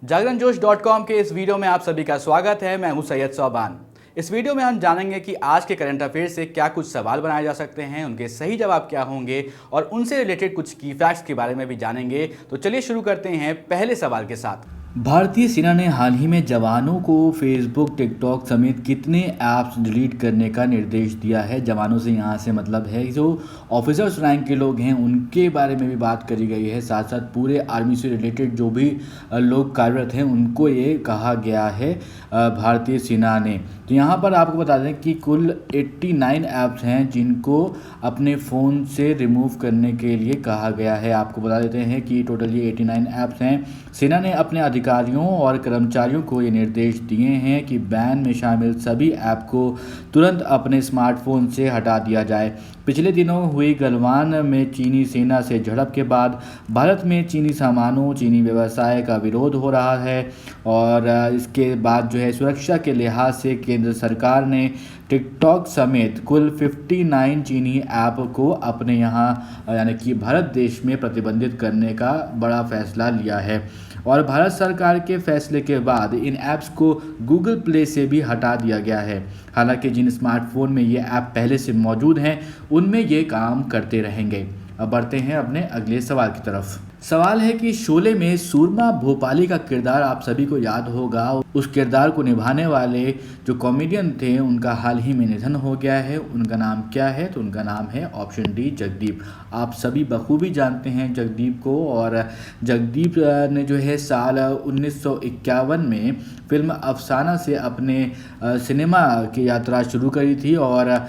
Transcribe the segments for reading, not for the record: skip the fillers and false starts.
जागरणजोश.com के इस वीडियो में आप सभी का स्वागत है। मैं हूं सैयद सोबान। इस वीडियो में हम जानेंगे कि आज के करंट अफेयर से क्या कुछ सवाल बनाए जा सकते हैं, उनके सही जवाब क्या होंगे और उनसे रिलेटेड कुछ की फैक्ट्स के बारे में भी जानेंगे। तो चलिए शुरू करते हैं पहले सवाल के साथ। भारतीय सेना ने हाल ही में जवानों को फेसबुक, टिकटॉक समेत कितने ऐप्स डिलीट करने का निर्देश दिया है। जवानों से यहाँ से मतलब है जो ऑफिसर्स रैंक के लोग हैं उनके बारे में भी बात करी गई है। साथ साथ पूरे आर्मी से रिलेटेड जो भी लोग कार्यरत हैं उनको ये कहा गया है भारतीय सेना ने। तो यहाँ पर आपको बता दें कि कुल 89 ऐप्स हैं जिनको अपने फ़ोन से रिमूव करने के लिए कहा गया है। आपको बता देते हैं कि टोटल ये 89 ऐप्स हैं। सेना ने अपने अधिकारियों और कर्मचारियों को ये निर्देश दिए हैं कि बैन में शामिल सभी ऐप को तुरंत अपने स्मार्टफोन से हटा दिया जाए। पिछले दिनों हुई गलवान में चीनी सेना से झड़प के बाद भारत में चीनी सामानों, चीनी व्यवसाय का विरोध हो रहा है और इसके बाद जो है सुरक्षा के लिहाज से केंद्र सरकार ने टिकटॉक समेत कुल 59 चीनी ऐप को अपने यहाँ यानी कि भारत देश में प्रतिबंधित करने का बड़ा फैसला लिया है। और भारत सरकार के फैसले के बाद इन ऐप्स को गूगल प्ले से भी हटा दिया गया है। हालांकि जिन स्मार्टफोन में ये ऐप पहले से मौजूद हैं उनमें ये काम करते रहेंगे। अब बढ़ते हैं अपने अगले सवाल की तरफ। सवाल है कि शोले में सूरमा भोपाली का किरदार आप सभी को याद होगा। उस किरदार को निभाने वाले जो कॉमेडियन थे उनका हाल ही में निधन हो गया है। उनका नाम क्या है? तो उनका नाम है ऑप्शन डी, जगदीप। आप सभी बखूबी जानते हैं जगदीप को। और जगदीप ने जो है साल 1951 में फिल्म अफसाना से अपने सिनेमा की यात्रा शुरू करी थी और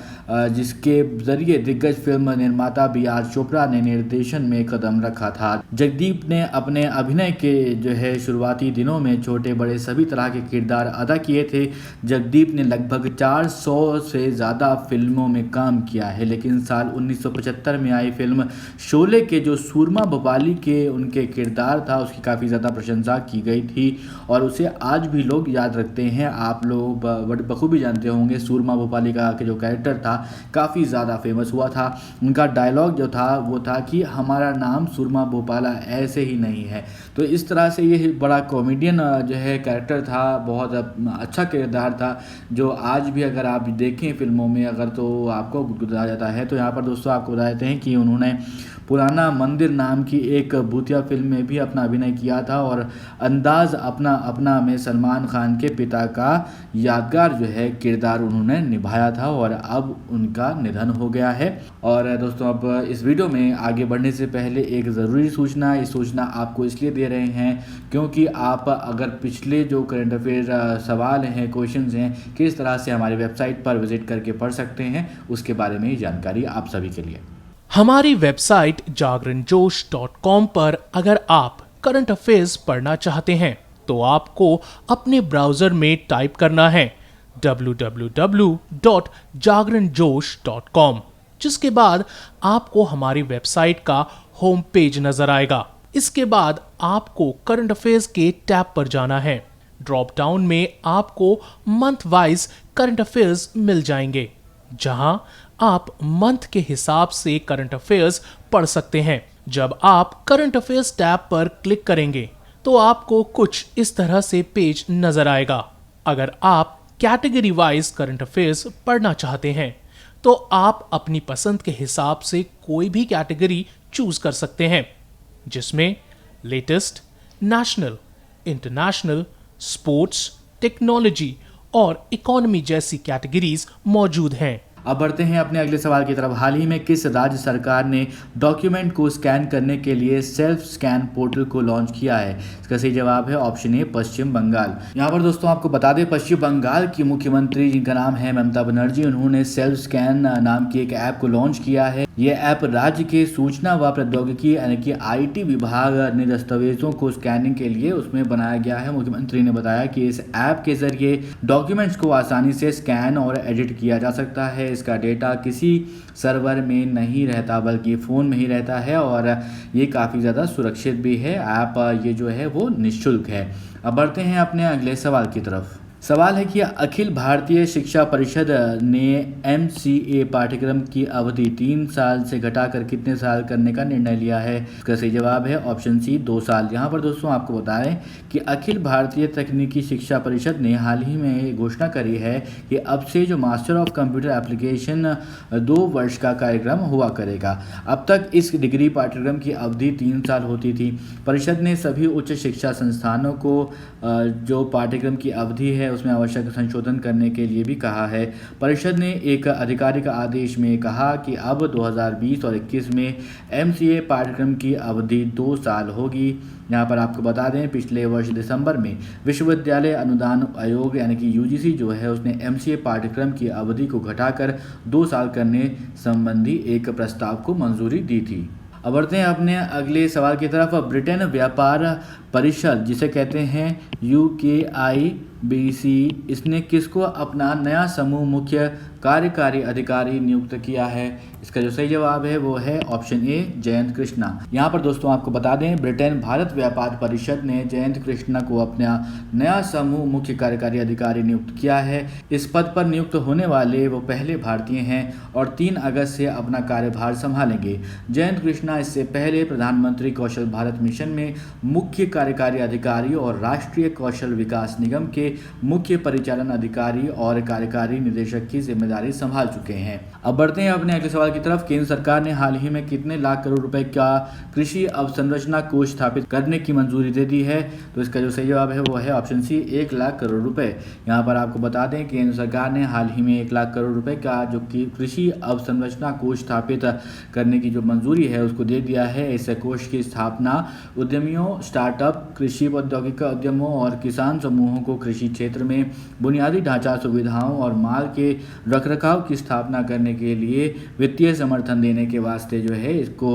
जिसके ज़रिए दिग्गज फिल्म निर्माता बी.आर. चोपड़ा ने निर्देशन में कदम रखा था। जगदीप ने अपने अभिनय के जो है शुरुआती दिनों में छोटे बड़े सभी तरह के किरदार अदा किए थे। जगदीप ने लगभग 400 से ज़्यादा फिल्मों में काम किया है, लेकिन साल 1975 में आई फिल्म शोले के जो सूरमा भोपाली के उनके किरदार था उसकी काफ़ी ज़्यादा प्रशंसा की गई थी और उसे आज भी लोग याद रखते हैं। आप लोग बखूबी जानते होंगे सूरमा भोपाली का जो कैरेक्टर था काफ़ी ज़्यादा फेमस हुआ था। उनका डायलॉग जो था वो था कि हमारा नाम सूरमा भोपाला ऐसे ही नहीं है। तो इस तरह से ये बड़ा कॉमेडियन जो है कैरेक्टर था, बहुत अच्छा किरदार था जो आज भी अगर आप देखें फिल्मों में अगर तो आपको गुदगुदाया जाता है। तो यहाँ पर दोस्तों आपको बता देते हैं कि उन्होंने पुराना मंदिर नाम की एक भूतिया फिल्म में भी अपना अभिनय किया था और अंदाज अपना अपना में सलमान खान के पिता का यादगार जो है किरदार उन्होंने निभाया था और अब उनका निधन हो गया है। और दोस्तों अब इस वीडियो में आगे बढ़ने से पहले एक ज़रूरी सूचना, ये सूचना आपको इसलिए दे रहे हैं क्योंकि आप अगर पिछले जो करंट अफेयर सवाल हैं, क्वेश्चंस हैं, किस तरह से हमारी वेबसाइट पर विजिट करके पढ़ सकते हैं उसके बारे में ये जानकारी आप सभी के लिए। हमारी वेबसाइट जागरणजोश.com पर अगर आप करंट अफेयर्स पढ़ना चाहते हैं तो आपको अपने ब्राउजर में टाइप करना है www.jagranjosh.com, जिसके बाद आपको हमारी वेबसाइट का होम पेज नजर आएगा। इसके बाद आपको करंट अफेयर्स के टैब पर जाना है। ड्रॉप डाउन में आपको मंथ वाइज करंट अफेयर्स मिल जाएंगे, जहां आप मंथ के हिसाब से करंट अफेयर्स पढ़ सकते हैं। जब आप करंट अफेयर्स टैब पर क्लिक करेंगे तो आपको कुछ इस तरह से पेज नजर आएगा। अगर आप कैटेगरी वाइज करंट अफेयर्स पढ़ना चाहते हैं तो आप अपनी पसंद के हिसाब से कोई भी कैटेगरी चूज कर सकते हैं, जिसमें latest, national, international, sports, technology और इकोनॉमी जैसी कैटेगरीज मौजूद हैं। अब बढ़ते हैं अपने अगले सवाल की तरफ। हाल ही में किस राज्य सरकार ने डॉक्यूमेंट को स्कैन करने के लिए सेल्फ स्कैन पोर्टल को लॉन्च किया है? इसका सही जवाब है ऑप्शन ए, पश्चिम बंगाल। यहाँ पर दोस्तों आपको बता दें पश्चिम बंगाल की मुख्यमंत्री जिनका नाम है ममता बनर्जी, उन्होंने सेल्फ स्कैन नाम की एक ऐप को लॉन्च किया है। ये ऐप राज्य के सूचना व प्रौद्योगिकी यानी कि IT विभाग ने दस्तावेजों को स्कैनिंग के लिए उसमें बनाया गया है। मुख्यमंत्री ने बताया कि इस ऐप के जरिए डॉक्यूमेंट्स को आसानी से स्कैन और एडिट किया जा सकता है। इसका डेटा किसी सर्वर में नहीं रहता बल्कि फ़ोन में ही रहता है और ये काफ़ी ज़्यादा सुरक्षित भी है। ऐप ये जो है वो निःशुल्क है। अब बढ़ते हैं अपने अगले सवाल की तरफ। सवाल है कि अखिल भारतीय शिक्षा परिषद ने MCA पाठ्यक्रम की अवधि 3 साल से घटाकर कितने साल करने का निर्णय लिया है। इसका सही जवाब है ऑप्शन सी 2 साल। यहाँ पर दोस्तों आपको बताएं कि अखिल भारतीय तकनीकी शिक्षा परिषद ने हाल ही में घोषणा करी है कि अब से जो मास्टर ऑफ कंप्यूटर एप्लीकेशन 2 वर्ष का कार्यक्रम हुआ करेगा। अब तक इस डिग्री पाठ्यक्रम की अवधि 3 साल होती थी। परिषद ने सभी उच्च शिक्षा संस्थानों को जो पाठ्यक्रम की अवधि है उसमें आवश्यक संशोधन करने के लिए भी कहा है। परिषद ने एक आधिकारिक आदेश में कहा कि अब 2020 और 21 में MCA पाठ्यक्रम की अवधि 2 साल होगी। यहाँ पर आपको बता दें पिछले वर्ष दिसंबर में विश्वविद्यालय अनुदान आयोग यानी कि UGC जो है उसने MCA पाठ्यक्रम की अवधि को घटाकर 2 साल करने संबंधी एक प्रस्ताव को मंजूरी दी थी। अब बढ़ते हैं अपने अगले सवाल की तरफ। ब्रिटेन व्यापार परिषद जिसे कहते हैं UKIBC, इसने किसको अपना नया समूह मुख्य कार्यकारी अधिकारी नियुक्त किया है। इसका जो सही जवाब है वो है ऑप्शन ए जयंत कृष्णा। यहाँ पर दोस्तों आपको बता दें ब्रिटेन भारत व्यापार परिषद ने जयंत कृष्णा को अपना नया समूह मुख्य कार्यकारी अधिकारी नियुक्त किया है। इस पद पर नियुक्त होने वाले वो पहले भारतीय हैं और 3 अगस्त से अपना कार्यभार संभालेंगे। जयंत कृष्णा इससे पहले प्रधानमंत्री कौशल भारत मिशन में मुख्य कार्यकारी अधिकारी और राष्ट्रीय कौशल विकास निगम के मुख्य परिचालन अधिकारी और कार्यकारी निदेशक की जिम्मेदारी संभाल चुके हैं। अब बढ़ते हैं अपने अगले सवाल की तरफ। केंद्र सरकार ने हाल ही में कितने लाख करोड़ रुपए का कृषि अवसंरचना कोष स्थापित करने की मंजूरी दे दी है। तो इसका जो सही जवाब है वो है ऑप्शन सी 1 लाख करोड़ रुपए। यहाँ पर आपको बता दें केंद्र सरकार ने हाल ही में 1 लाख करोड़ रुपए का जो कि कृषि अवसंरचना कोष स्थापित करने की जो मंजूरी है उसको दे दिया है। इस कोष की स्थापना उद्यमियों, स्टार्टअप, कृषि प्रौद्योगिकी उद्यमों और किसान समूहों को कृषि क्षेत्र में बुनियादी ढांचा सुविधाओं और माल के रखरखाव की स्थापना करने के लिए वित्तीय समर्थन देने के वास्ते जो है इसको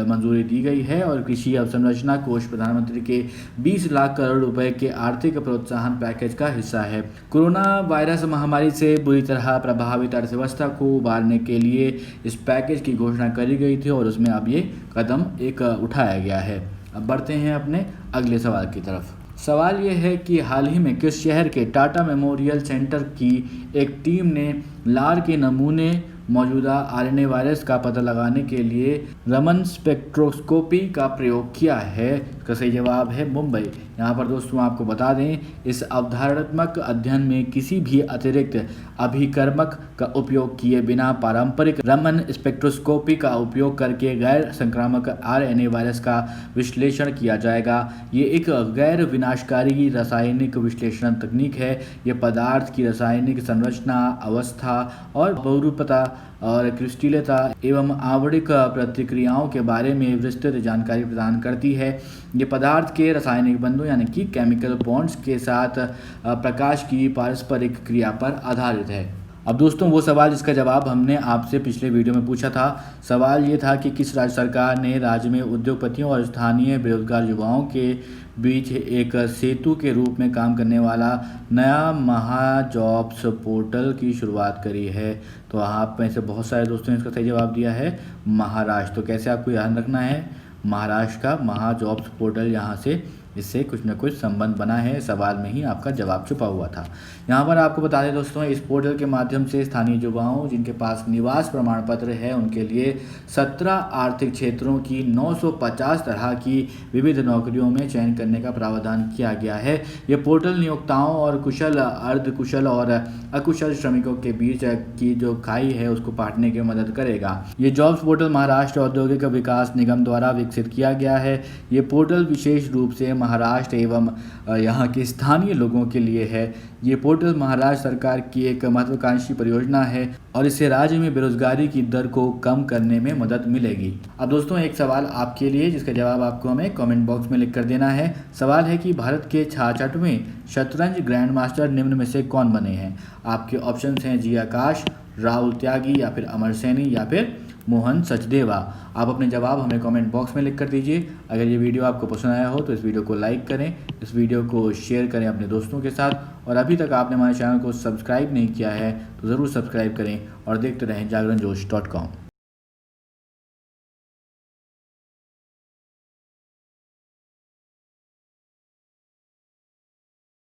मंजूरी दी गई है। और कृषि अवसंरचना कोष प्रधानमंत्री के 20 लाख करोड़ रुपए के आर्थिक प्रोत्साहन पैकेज का हिस्सा है। कोरोना वायरस महामारी से बुरी तरह प्रभावित अर्थव्यवस्था को उबारने के लिए इस पैकेज की घोषणा करी गई थी और उसमें अब ये कदम एक उठाया गया है। अब बढ़ते हैं अपने अगले सवाल की तरफ। सवाल ये है कि हाल ही में किस शहर के टाटा मेमोरियल सेंटर की एक टीम ने लार के नमूने मौजूदा RNA वायरस का पता लगाने के लिए रमन स्पेक्ट्रोस्कोपी का प्रयोग किया है। इसका सही जवाब है मुंबई। यहाँ पर दोस्तों आपको बता दें इस अवधारणात्मक अध्ययन में किसी भी अतिरिक्त अभिकर्मक का उपयोग किए बिना पारंपरिक रमन स्पेक्ट्रोस्कोपी का उपयोग करके गैर संक्रामक RNA वायरस का विश्लेषण किया जाएगा। ये एक गैर विनाशकारी रासायनिक विश्लेषण तकनीक है। ये पदार्थ की रासायनिक संरचना, अवस्था और बहुरूपता और क्रिस्टलीयता एवं आणविक प्रतिक्रियाओं के बारे में विस्तृत जानकारी प्रदान करती है। ये पदार्थ के रासायनिक बंधों यानी कि केमिकल बॉन्ड्स के साथ प्रकाश की पारस्परिक क्रिया पर आधारित है। अब दोस्तों वो सवाल जिसका जवाब हमने आपसे पिछले वीडियो में पूछा था, सवाल ये था कि किस राज्य सरकार ने राज्य में उद्योगपतियों और स्थानीय बेरोजगार युवाओं के बीच एक सेतु के रूप में काम करने वाला नया महाजॉब्स पोर्टल की शुरुआत करी है। तो आप में से बहुत सारे दोस्तों ने इसका सही जवाब दिया है महाराष्ट्र। तो कैसे आपको ध्यान रखना है महाराष्ट्र का महाजॉब्स पोर्टल, यहाँ से इससे कुछ न कुछ संबंध बना है, सवाल में ही आपका जवाब छुपा हुआ था। यहाँ पर आपको बता दें दोस्तों इस पोर्टल के माध्यम से स्थानीय युवाओं जिनके पास निवास प्रमाण पत्र है उनके लिए 17 आर्थिक क्षेत्रों की 950 तरह की विविध नौकरियों में चयन करने का प्रावधान किया गया है। ये पोर्टल नियोक्ताओं और कुशल, अर्धकुशल और अकुशल श्रमिकों के बीच की जो खाई है उसको पाटने की मदद करेगा। ये जॉब्स पोर्टल महाराष्ट्र औद्योगिक विकास निगम द्वारा विकसित किया गया है। ये पोर्टल विशेष रूप से महाराष्ट्र एवं यहाँ के स्थानीय लोगों के लिए है। ये पोर्टल महाराष्ट्र सरकार की एक महत्वाकांक्षी परियोजना है और इससे राज्य में बेरोजगारी की दर को कम करने में मदद मिलेगी। अब दोस्तों एक सवाल आपके लिए जिसका जवाब आपको हमें कमेंट बॉक्स में लिख कर देना है। सवाल है कि भारत के 66वें शतरंज ग्रैंड मास्टर निम्न में से कौन बने हैं। आपके ऑप्शंस हैं जी आकाश, राहुल त्यागी या फिर अमर सैनी या फिर मोहन सचदेवा। आप अपने जवाब हमें कमेंट बॉक्स में लिख कर दीजिए। अगर ये वीडियो आपको पसंद आया हो तो इस वीडियो को लाइक करें, इस वीडियो को शेयर करें अपने दोस्तों के साथ और अभी तक आपने हमारे चैनल को सब्सक्राइब नहीं किया है तो ज़रूर सब्सक्राइब करें और देखते रहें जागरणजोश.com।